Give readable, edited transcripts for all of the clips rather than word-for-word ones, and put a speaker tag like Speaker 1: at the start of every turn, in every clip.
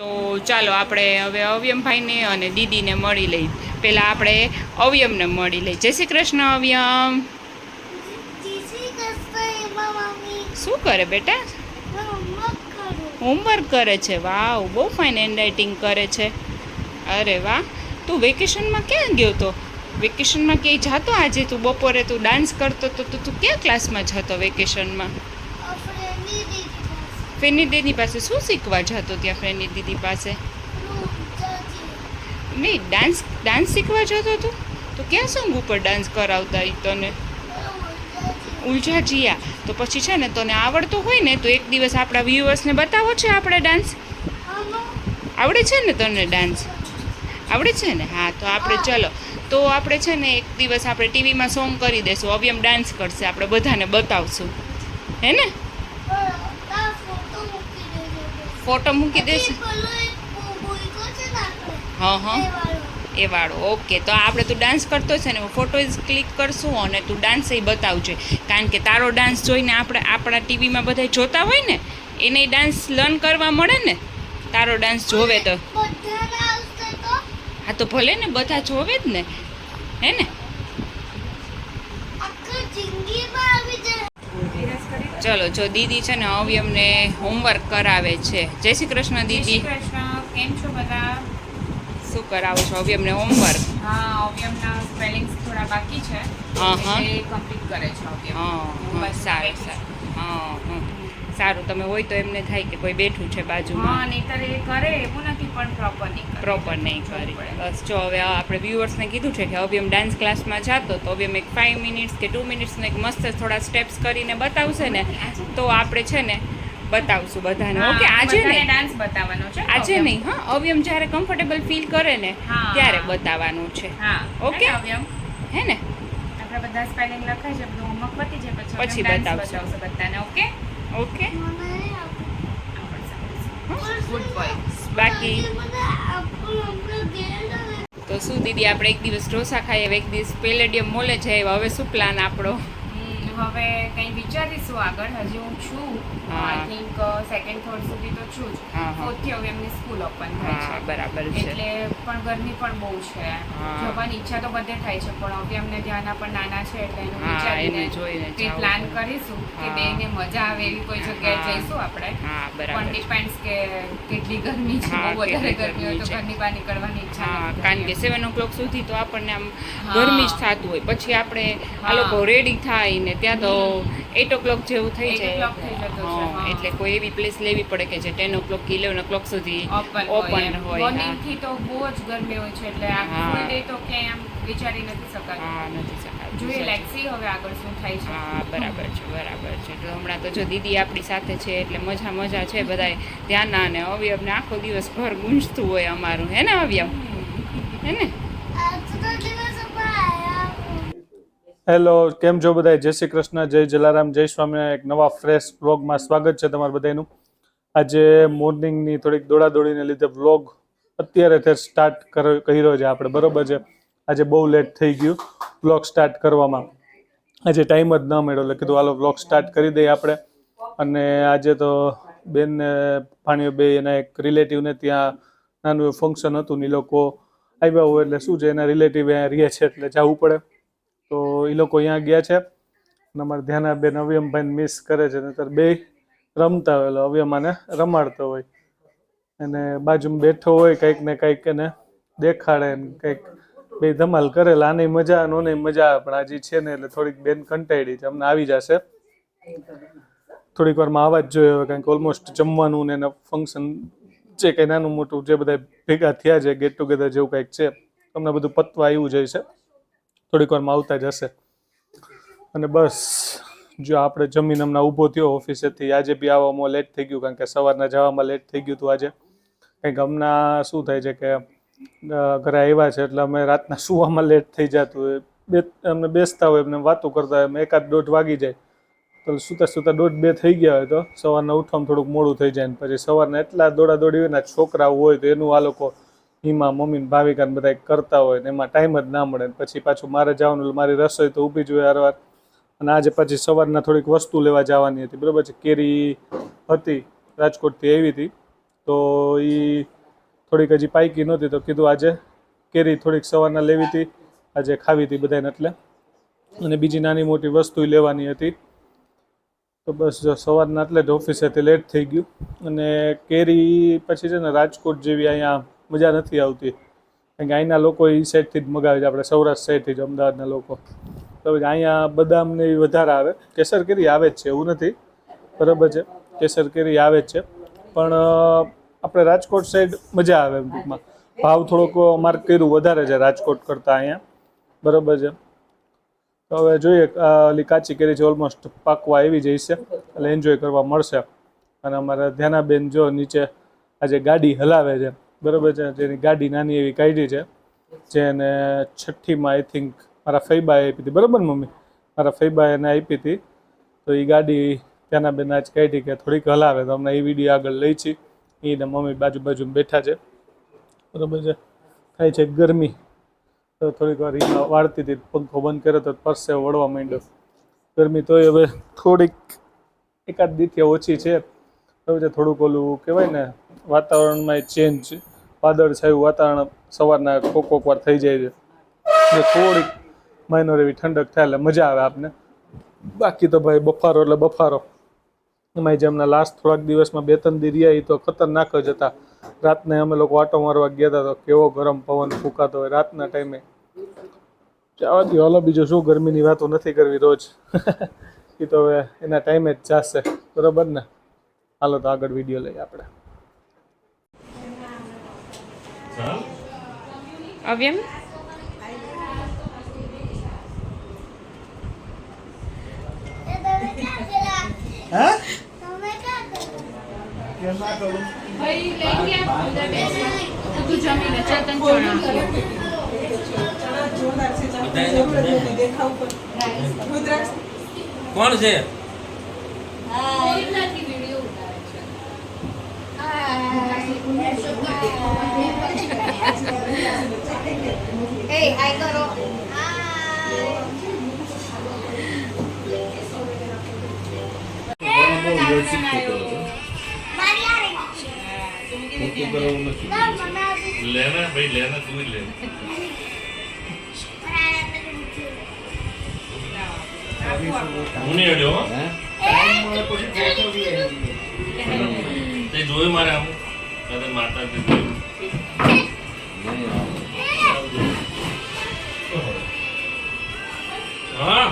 Speaker 1: તો ચાલો આપણે હવે અવ્યમભાઈને અને દીદીને મળી લઈ. પહેલાં આપણે અવ્યમને મળી લઈ. જય શ્રી કૃષ્ણ અવ્યમ. શું કરે બેટા? હોમવર્ક કરે છે. વાવ, બહુ ફાઇન હેન્ડરાઇટિંગ કરે છે. અરે વાહ. તું વેકેશનમાં ક્યાં ગયો તો? વેકેશનમાં ક્યાંય જાતો? આજે તું બપોરે તું ડાન્સ કરતો તો તું ક્યાં ક્લાસમાં જતો વેકેશનમાં? ફ્રેન્ડની દીદી પાસે. શું શીખવા જતો ત્યાં ફ્રેન્ડની દીદી પાસે? નહીં, ડાન્સ શીખવા જતો તું? તો ક્યાં સોંગ ઉપર ડાન્સ કરાવતા તને? ઉલઝાજીયા. તો પછી છે ને તને આવડતો હોય ને તો એક દિવસ આપણા વ્યુઅર્સને બતાવો છે આપણે ડાન્સ. આવડે છે ને તને ડાન્સ? આવડે છે ને? હા, તો આપણે ચલો તો આપણે છે ને એક દિવસ આપણે ટીવીમાં સોંગ કરી દઈશું. અવ્યમ ડાન્સ કરશે, આપણે બધાને બતાવશું. હે ને? ફોટો મૂકી દેશે. હા, એ વાળો. ઓકે, તો આપણે તું ડાન્સ કરતો છે ને ફોટોઝ ક્લિક કરશું અને તું ડાન્સ એ બતાવજે. કારણ કે તારો ડાન્સ જોઈને આપણે આપણા ટીવીમાં બધા જોતા હોય ને એને ડાન્સ લર્ન કરવા મળે ને. તારો ડાન્સ જોવે તો હા, તો ભલે ને, બધા જોવે જ ને. હે ને? ચલો, જો દીદી છે ને અવ્યમને હોમવર્ક કરાવે છે. જય શ્રી કૃષ્ણ દીદી.
Speaker 2: કેમ છો બધા?
Speaker 1: શું કરાવો છો અવ્યમને હોમવર્ક?
Speaker 2: હા, અવ્યમના સ્પેલિંગ્સ થોડા બાકી છે. એ કમ્પ્લીટ કરે છે અવ્યમ.
Speaker 1: હા, સારું. સારું, તમે હોય તો એમને થાય કે કોઈ બેઠું છે બાજુમાં.
Speaker 2: હા, નહીતર એ કરે એવું નથી, પણ પ્રોપર નહીં કરે.
Speaker 1: બસ જો હવે આપણે વ્યુઅર્સને કીધું છે કે અવ્યમ ડાન્સ ક્લાસમાં જાતો તો અવ્યમ એક 5 મિનિટ્સ કે 2 મિનિટ્સનો એક મસ્ત થોડા સ્ટેપ્સ કરીને બતાવશે ને તો આપણે છે ને બતાવશું બધાને. ઓકે, આજે નહીં,
Speaker 2: ડાન્સ બતાવવાનો છે.
Speaker 1: આજે નહીં. હા, અવ્યમ જ્યારે કમ્ફર્ટેબલ ફીલ કરે ને ત્યારે બતાવવાનું છે.
Speaker 2: હા,
Speaker 1: ઓકે,
Speaker 2: અવ્યમ.
Speaker 1: હે ને?
Speaker 2: આપણે બધા સ્પેલિંગ લખાય છે, બધું હોમવર્ક પતી જાય
Speaker 1: પછી
Speaker 2: બતાવશે બધાને. Okay
Speaker 1: okay.
Speaker 2: Good boy.
Speaker 1: બાકી તો શું દીદી, આપણે એક દિવસ ઢોસા ખાઈએ, એક દિવસ પેલેડિયમ મોલે જઈએ. હવે શું પ્લાન આપણો?
Speaker 2: હવે કંઈ વિચારીશું આગળ. હજી હું છું આઈ થિંક સેકન્ડ થર્ડ સુધી તો છું જ. ફોર્થથી હવે એમની સ્કૂલ ઓપન થાય છે.
Speaker 1: બરાબર છે.
Speaker 2: એટલે પણ ગરમી પણ બહુ છે. જવાની ઈચ્છા તો બધે થાય છે, પણ હવે અમને ધ્યાન પણ નાના છે એટલે એનું વિચારીને કંઈ પ્લાન કરીશું કે બેને મજા આવે એવી કોઈ જગ્યાએ જઈશું આપણે. પણ ડિપેન્ડ્સ કે કેટલી ગરમી છે. બહુ વધારે ગરમી હોય તો ઘરની બહાર નીકળવાની ઈચ્છા નથી.
Speaker 1: કારણ કે 7 o'clock સુધી તો આપણને આમ ગરમી જ થતું હોય. પછી આપણે આ લોકો રેડી થાય ને ત્યાં તો 8 o'clock જેવું થઈ જાય. એટલે કોઈ એવી પ્લેસ લેવી પડે કે જે 10 o'clock કે 11 o'clock સુધી ઓપન હોય.
Speaker 2: મોર્નિંગથી તો બહુ જ ગરમી હોય છે, એટલે આ ફૂલ ડે તો ક્યાંય આમ વિચારી નથી શકાતું. જોઈએ, લેટ્સી હવે આગળ શું થાય છે.
Speaker 1: બરાબર છે. તો હમણાં તો જો દીદી આપણી સાથે છે એટલે મજા છે. બધાય ધ્યાન અને અવ્યમને આખો દિવસ ઘર ગુંજતું હોય અમારું. હે ને અવ્યમ? હે ને?
Speaker 3: હેલો, કેમ છો બધા? જય શ્રી કૃષ્ણ, જય જલારામ, જય સ્વામિનારાયણ. એક નવા ફ્રેશ વ્લોગમાં સ્વાગત છે તમારું બધાનું. આજે મોર્નિંગની થોડીક દોડાદોડીને લીધે વ્લોગ અત્યારે સ્ટાર્ટ કર્યો છે આપણે, બરોબર છે. આજે બહુ લેટ થઈ ગયું વ્લોગ સ્ટાર્ટ કરવામાં. આજે ટાઈમ જ ન મળ્યો એટલે કીધું હાલો વ્લોગ સ્ટાર્ટ કરી દઈએ આપણે. અને આજે તો બેનને ભાણીઓ બે એના એક રિલેટિવને ત્યાં નાનું ફંક્શન હતું ને એ લોકો આવ્યા હોય એટલે શું છે એના રિલેટિવ અહીંયા રહે છે એટલે જવું પડે. તો એ લોકો અહીંયા ગયા છે અને અમારે ધ્યાનાબેન અવ્યમભાઈને મિસ કરે છે. નહીતર બે રમતા હોય એટલે અવ્યમાને રમાડતો હોય અને બાજુમાં બેઠો હોય કંઈક ને કંઈક એને દેખાડે ને કંઈક બે ધમાલ કરેલા. આની મજા નોની મજા આવે, પણ આજે છે ને એટલે થોડીક બેન કંટાળી છે. અમને આવી જશે થોડીક વારમાં આવવા જ જોઈએ, કારણ કે ઓલમોસ્ટ જમવાનું ને એના ફંક્શન જે કંઈ નાનું મોટું જે બધા ભેગા થયા છે ગેટ ટુગેધર જેવું કંઈક છે, તમને બધું પતવા આવ્યું જાય છે. થોડીક વારમાં આવતા જ હશે. અને બસ જો આપણે જમીન હમણાં ઊભો થયો ઓફિસેથી. આજે બી આવવામાં લેટ થઈ ગયું કારણ કે સવારના જવામાં લેટ થઈ ગયું હતું આજે. કંઈક હમણાં શું થાય છે કે ઘરે આવ્યા છે એટલે અમે રાતના સુવામાં લેટ થઈ જતું હોય. અમને બેસતા હોય એમને વાતો કરતા હોય, એમ 1-1.5 વાગી જાય. તો સૂતા 1-2 થઈ ગયા હોય તો સવારના ઉઠવામાં થોડુંક મોડું થઈ જાય. ને પછી સવારના એટલા દોડાદોડી હોય ને, છોકરાઓ હોય તો એનું આ લોકો હિમા મમ્મી ભાવિકાને બધા કરતા હોય ને એમાં ટાઈમ જ ના મળે. પછી પાછું મારે જવાનું, મારી રસોઈ તો ઊભી જ હોય હરવાર. અને આજે પછી સવારના થોડીક વસ્તુ લેવા જવાની હતી, બરાબર છે. કેરી હતી રાજકોટથી આવી હતી તો એ થોડીક હજી પાકી નહોતી તો કીધું આજે કેરી થોડીક સવારના લેવી હતી, આજે ખાવી હતી બધાને એટલે, અને બીજી નાની મોટી વસ્તુ લેવાની હતી. તો બસ જો સવારના એટલે જ ઓફિસેથી લેટ થઈ ગયું. અને કેરી પછી છે ને રાજકોટ જેવી અહીંયા મજા નથી આવતી, કારણ કે અહીંના લોકો એ સાઈડથી જ મગાવે છે, આપણે સૌરાષ્ટ્ર સાઈડથી જ, અમદાવાદના લોકો. તો અહીંયા બદામ ને એ વધારે આવે, કેસર કેરી આવે જ છે એવું નથી, બરાબર છે, કેસર કેરી આવે જ છે, પણ આપણે રાજકોટ સાઈડ મજા આવે એમ ટૂંકમાં. ભાવ થોડોક માર્ક કર્યું વધારે છે રાજકોટ કરતાં અહીંયા, બરાબર છે. તો હવે જોઈએ, ઓલી કાચી કેરી છે ઓલમોસ્ટ પાકવા આવી જઈ છે, એટલે એન્જોય કરવા મળશે. અને અમારા ધ્યાનાબેન જો નીચે આજે ગાડી હલાવે છે, બરાબર છે, જેની ગાડી નાની એવી કાઢી છે, જેને છઠ્ઠીમાં આઈ થિંક મારા ફઈબાએ આપી હતી, બરાબર મમ્મી, મારા ફઈબાએ એને આપી હતી. તો એ ગાડી ધ્યાનાબેન આજ કાઢી કે થોડીક હલાવે, તો અમને એ વિડીયો આગળ લઈ છીએ. એને મમ્મી બાજુમાં બેઠા છે, બરાબર છે. થાય છે ગરમી, તો થોડીક વાર એમાં વાળતી હતી, પંખો બંધ કર્યો તો પરસેવો વળવા માંડ્યો. ગરમી તોય હવે થોડીક એકાદ દીથી ઓછી છે, હવે થોડુંક ઓલું કહેવાય ને વાતાવરણમાં ચેન્જ, વાદળ છાયું વાતાવરણ સવારના કોક વાર થઈ જાય છે, એટલે થોડીક માઇનોર એવી ઠંડક થાય એટલે મજા આવે આપને. બાકી તો ભાઈ બફારો એટલે બફારો. એમાં જે હમણાં લાસ્ટ થોડાક દિવસમાં 2-3 દી રહ્યા એ તો ખતરનાક જ હતા. રાતને અમે લોકો આટો મારવા ગયા હતા તો કેવો ગરમ પવન ફૂંકાતો હોય રાતના ટાઈમે. જવા દો, હાલો બીજું શું, ગરમીની વાતો નથી કરવી રોજ. એ તો હવે એના ટાઈમે જ જશે, બરાબર ને. હાલો તો આગળ વિડીયો લઈએ આપણે.
Speaker 1: અવ્યમ
Speaker 4: કોણ છે?
Speaker 5: लेना भाई, लेना तू ही ले। मुनी अड्यो ते जोए मारे हम कदे माता दे हां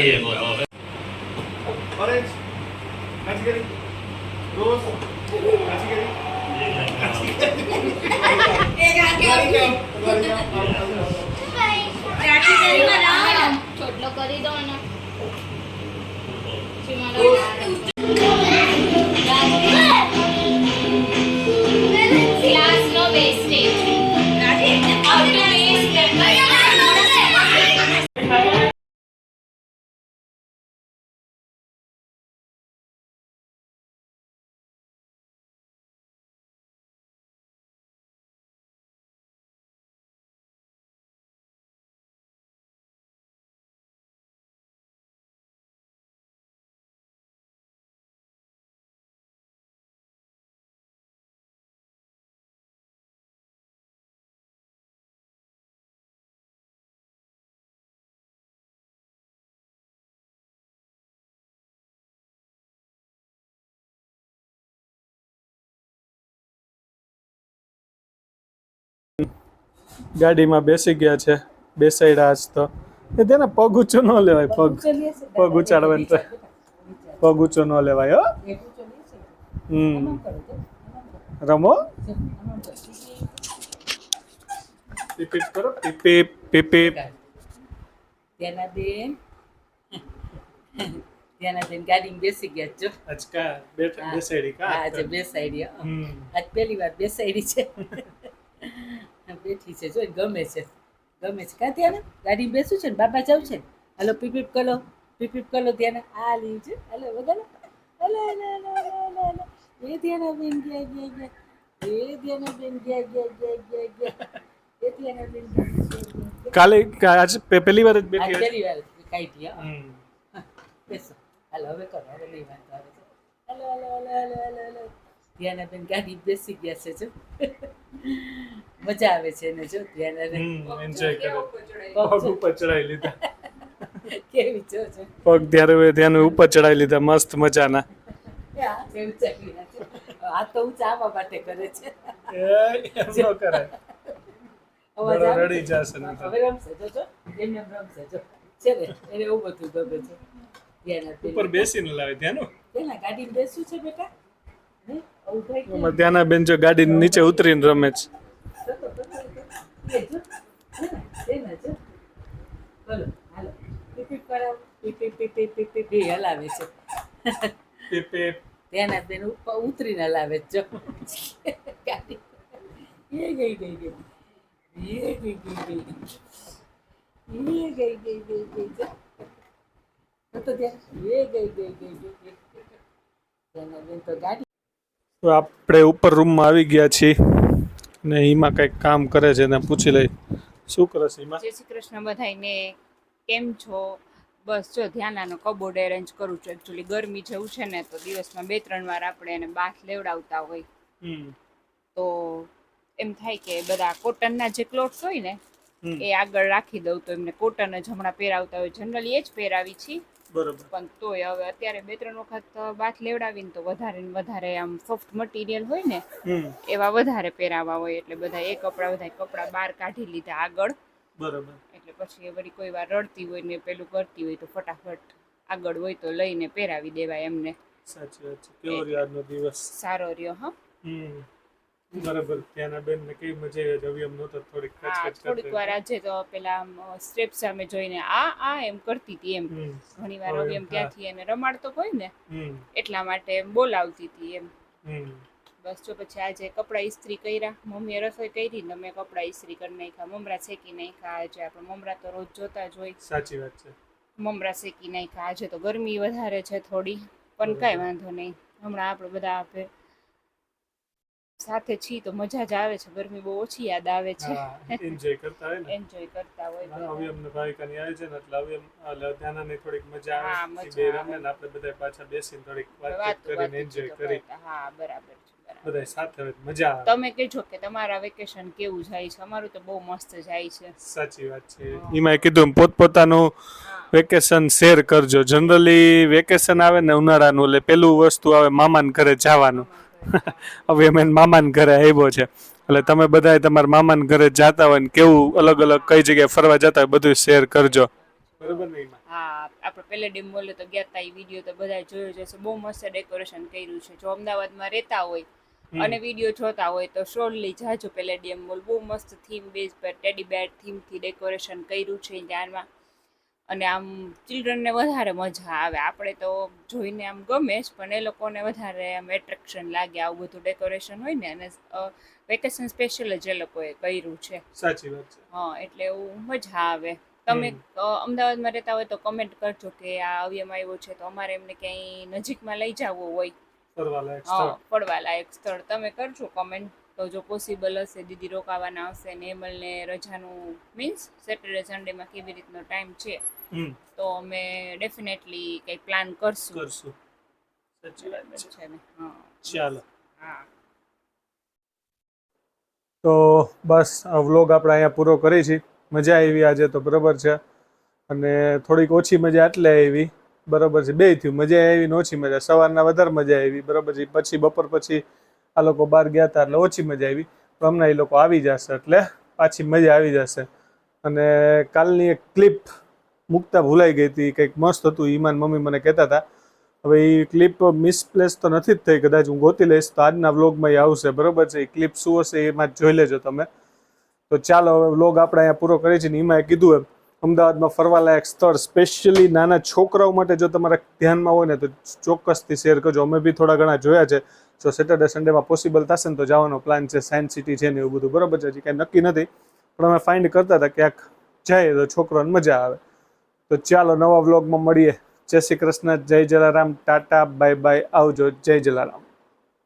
Speaker 5: ये
Speaker 3: ऑरेंज काची केरी, रोज काची केरी,
Speaker 6: ચોટલો કરી દો ને ક્લાસ નો વેસ્ટેજ
Speaker 3: ગાડીમાં બેસી ગયા છે, બેસાડ્યા આજ તો. એ તેને પગ ઊંચો ન લેવાય, પગ ઉચાડવાનું તો પગ ઊંચો ન લેવાય. હો રમો, પીપીપ કરો, પીપીપ પીપીપ.
Speaker 7: બેન ગાડીમાં બેસી ગયા જો.
Speaker 3: આજકા બેસાડી કા
Speaker 7: આજે બેસાડી, આજ પહેલી વાર બેસાડી છે. બેઠી છે જો, ગમે છે કાં ત્યાં ગાડી બેસું છે ને, બાબા જાવ છે ને, હાલો પીપીપ કરો, પીપીપ કરો ત્યાં આ લીધું છે, હાલો વગાડો, હાલો એ ધ્યાના બેન ગયા, એ ધ્યાના બેન ગયા, એ ધ્યાના બેન
Speaker 3: કાલે આજ પહેલી વાર જ બેઠી.
Speaker 7: પહેલી વાર કાઢી. બેસો, હાલો હવે કરો, હવે નહીં વાંધો આવે છે. Hello hello hello hello hello hello ધ્યાનાબેન ગાડી બેસી ગયા છે જો મજા આવે છે એને જો ધ્યાનાબેન
Speaker 3: એન્જોય કરે
Speaker 7: પગ
Speaker 3: પગ ઉપર ચડાવી લીધા
Speaker 7: કેવી જો છે
Speaker 3: પગ ત્યારે ધ્યાન ઉપર ચડાવી લીધા મસ્ત મજાના
Speaker 7: કેવું ચાલી રહ્યા છે આ તો ઊંચા આવવા માટે કરે છે
Speaker 3: એમ ન કરાય
Speaker 7: અવાજ
Speaker 3: બડો
Speaker 7: આવે
Speaker 3: રડી
Speaker 7: છે?
Speaker 3: જશે નહીં તો.
Speaker 7: હવે રમશે જો એમને રમશે જો છે ને એને એવું બધું ગમે છે ધ્યાનાબેન
Speaker 3: ઉપર બેસીને લાવે ધ્યાનો
Speaker 7: પેલા ગાડીમાં બેસવું છે બેટા હે આવું થાય કેમ?
Speaker 3: ધ્યાના બેન જો ગાડી નીચે ઉતરીને રમે છે
Speaker 7: એ જો એના જો બોલો હાલો પીપી કરાવ પીપી હલાવે છે
Speaker 3: પીપે
Speaker 7: તેના બેન ઉપર ઉતરીને હલાવે છે જો ગાડી એ ગઈ ગઈ ગઈ એ ગઈ ગઈ ગઈ એ ગઈ ગઈ ગઈ ગઈ જો તો ત્યાં એ ગઈ ગઈ ગઈ ગઈ તેના બેન તો ગાડી
Speaker 3: તો આપણે ઉપર રૂમમાં આવી ગયા છીએ ને એમાં કંઈક કામ કરે છે એને પૂછી લઈ શું કરે છે એમાં
Speaker 2: જય શ્રી કૃષ્ણ બધાયને કેમ છો બસ જો ધ્યાનાનો કબોર્ડ એરેન્જ કરું છું એકચ્યુઅલી ગરમી જેવું છે ને તો દિવસમાં 2-3 વાર આપણે એને બાથ લેવડાવતા હોય તો એમ થાય કે બધા કોટનના જે ક્લોથ્સ હોય ને એ આગળ રાખી દઉં તો એમને કોટન જ હમણાં પહેરાવતા હોય જનરલી એ જ પહેરાવી છીએ
Speaker 3: બરોબર
Speaker 2: પણ તોય હવે અત્યારે 2-3 વખત બાથ લેવડાવીને તો વધારે ને વધારે આમ સોફ્ટ મટીરિયલ હોય ને એવા વધારે પહેરાવા હોય એટલે બધા એ કપડાં બહાર કાઢી લીધા આગળ
Speaker 3: બરોબર
Speaker 2: એટલે પછી એ વળી કોઈ વાર રડતી હોય ને પેલું કરતી હોય તો ફટાફટ આગળ હોય તો લઈને પહેરાવી દેવાય એમને
Speaker 3: સાચી વાત છે કેવો રહ્યો આજનો દિવસ
Speaker 2: સારો રહ્યો હા
Speaker 3: બરાબર ત્યાંના બેન ને કેવી મજા આવી હવે એમ નહોતો થોડીક
Speaker 2: હા થોડીક વાર આજે તો પેલા સ્ટેપ સામે જોઈને આ એમ કરતી હતી એમ ઘણી વાર હવે એમ ત્યાંથી એને રમાડતો હોય ને એટલા માટે એમ બોલાવતી હતી એમ બસ જો પછી આજે કપડાં ઇસ્ત્રી કર્યા મમ્મીએ રસોઈ કરી ને મેં કપડાં ઇસ્ત્રી કરી નાખ્યા મમરા શેકી નાખ્યા આજે આપણે મમરા તો રોજ જોતા જ હોય
Speaker 3: સાચી વાત છે
Speaker 2: મમરા શેકી નાખ્યા આજે તો ગરમી વધારે છે થોડી પણ કાંઈ વાંધો નહીં હમણાં આપણે બધા સાથે છીએ તો મજા જ આવે છે ગરમી બહુ ઓછી યાદ આવે છે
Speaker 3: એન્જોય કરતા હોય ને
Speaker 2: એન્જોય કરતા હોય
Speaker 3: હવે અમને ભાવિકાની આવે છે ને એટલે હવે ત્યાંના થોડીક મજા
Speaker 2: હા,
Speaker 3: આવે
Speaker 2: મજા
Speaker 3: બે
Speaker 2: આવે.
Speaker 3: રમે ને આપણે બધા પાછા બેસીને થોડીક વાતચીત
Speaker 2: વાતો
Speaker 3: કરીને એન્જોય કરી
Speaker 2: હા બરાબર છે બરાબર
Speaker 3: બધા સાથે હોય તો મજા આવે
Speaker 2: તમે કહેજો કે તમારા વેકેશન કેવું જાય છે અમારું તો બહુ મસ્ત જાય છે
Speaker 3: સાચી વાત છે એમાં કીધું પોતપોતાનું વેકેશન શેર કરજો જનરલી વેકેશન આવે ને ઉનાળાનું એટલે પેલું વસ્તુ આવે મામાને ઘરે જવાનું હવે અમે મામાને ઘરે આવ્યો છે એટલે તમે બધા તમારા મામાને ઘરે જતા હોય ને કેવું અલગ અલગ કઈ જગ્યાએ ફરવા જતા હોય બધું શેર કરજો બરોબર ને
Speaker 2: હા આપણે પેલેડિયમ મોલે તો ગયા તા એ વિડીયો તો બધા જોયો જશે બહુ મસ્ત ડેકોરેશન કર્યું છે જો અમદાવાદમાં રહેતા હોય અને વિડીયો જોતા હોય તો શ્યોરલી જાજો પેલેડિયમ મોલ બહુ મસ્ત થીમ બેઝ પર ટેડી બેર થીમથી ડેકોરેશન કર્યું છે ત્યારમાં અને આમ ચિલ્ડ્રનને વધારે મજા આવે આપણે તો જોઈને આમ ગમે જ પણ એ લોકોને વધારે આમ એટ્રેક્શન લાગે આવું બધું ડેકોરેશન હોય ને અને વેકેશન સ્પેશિયલ જ એ લોકોએ કર્યું છે
Speaker 3: સાચી વાત છે
Speaker 2: હા એટલે એવું મજા આવે તમે અમદાવાદમાં રહેતા હોય તો કમેન્ટ કરજો કે આ અવયમ આવ્યો છે તો અમારે એમને ક્યાંય નજીકમાં લઈ જવું હોય ફરવા લાયક સ્થળ તમે કરજો કમેન્ટ તો જો પોસિબલ હશે દીદી રોકાવાના હશે ને એમલને રજાનું મીન્સ સેટરડે સન્ડેમાં કેવી રીતનો ટાઈમ છે તો અમે ડેફિનેટલી કંઈક પ્લાન કરશું
Speaker 3: સાચી વાત
Speaker 2: છે ને હા
Speaker 3: ચાલો
Speaker 2: હા
Speaker 3: તો બસ આ વ્લોગ આપણે અહીંયા પૂરો કરી છીએ મજા આવી આજે તો બરાબર છે અને થોડીક ઓછી મજા એટલે આવી બરાબર છે બે થયું મજા આવી ને ઓછી મજા સવારના વધારે મજા આવી બરાબર છે પછી બપોર પછી આ લોકો બહાર ગયા હતા એટલે ઓછી મજા આવી પણ હમણાં એ લોકો આવી જશે એટલે પાછી મજા આવી જશે અને કાલની એક ક્લિપ મૂકતા ભૂલાઈ ગઈ હતી કંઈક મસ્ત હતું ઈમાન મમ્મી મને કહેતા હતા હવે એ ક્લિપ મિસપ્લેસ તો નથી જ થઈ કદાચ હું ગોતી લઈશ તો આજના વ્લોગમાં એ આવશે બરાબર છે એ ક્લિપ શું હશે એમાં જોઈ લેજો તમે તો ચાલો હવે વ્લોગ આપણે અહીંયા પૂરો કરીએ છીએ ને એમાં કીધું એમ અમદાવાદમાં ફરવાલાયક સ્થળ સ્પેશિયલી નાના છોકરાઓ માટે જો તમારા ધ્યાનમાં હોય ને તો ચોક્કસથી શેર કરજો અમે બી થોડા ઘણા જોયા છે જો સેટરડે સન્ડેમાં પોસિબલ થશે ને તો જવાનો પ્લાન છે સાયન્સ સિટી છે ને એવું બધું બરાબર છે હજી કાંઈ નક્કી નથી પણ અમે ફાઇન્ડ કરતા હતા ક્યાંક જાય તો છોકરાઓને મજા આવે તો ચાલો નવા વ્લોગમાં મળીએ જય શ્રી કૃષ્ણ જય જલારામ ટાટા બાય બાય આવજો જય જલારામ